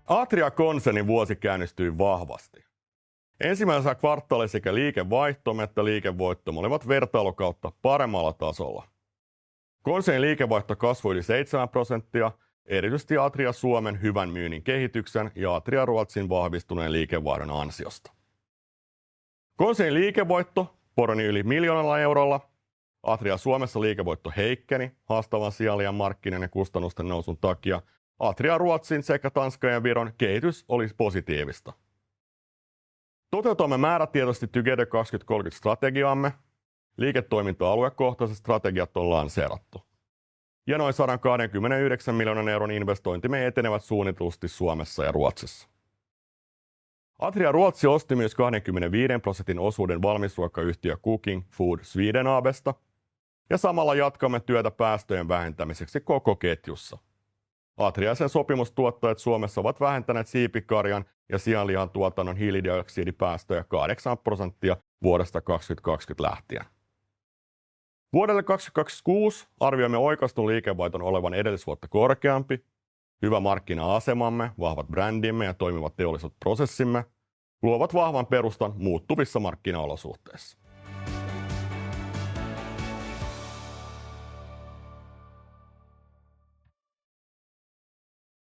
Atria-konsernin vuosi käynnistyi vahvasti. Ensimmäisellä kvartaalilla sekä liikevaihtomme että liikevoittomme olivat vertailukautta paremmalla tasolla. Konsernin liikevaihto kasvoi yli 7%, erityisesti Atria Suomen hyvän myynnin kehityksen ja Atria Ruotsin vahvistuneen liikevaihdon ansiosta. Konsernin liikevoitto poroni yli 1 miljoonalla eurolla. Atria Suomessa liikevoitto heikkeni haastavan sianlihan markkinan ja kustannusten nousun takia. Atria Ruotsin sekä Tanskan ja Viron kehitys olisi positiivista. Toteutamme määrätietoisesti Together 2030 strategiaamme. Liiketoiminta-aluekohtaiset strategiat on lanseerattu. Ja noin 129 miljoonan euron investointimme etenevät suunnitellusti Suomessa ja Ruotsissa. Atria Ruotsi osti myös 25% osuuden valmisruokayhtiö Cooking Food Sweden AB:sta ja samalla jatkamme työtä päästöjen vähentämiseksi koko ketjussa. Atria ja sen sopimustuottajat Suomessa ovat vähentäneet siipikarjan ja sianlihan tuotannon hiilidioksidipäästöjä 8% vuodesta 2020 lähtien. Vuodelle 2026 arvioimme oikaistun liikevaihdon olevan edellisvuotta korkeampi. Hyvä markkina-asemamme, vahvat brändimme ja toimivat teolliset prosessimme luovat vahvan perustan muuttuvissa markkinaolosuhteissa.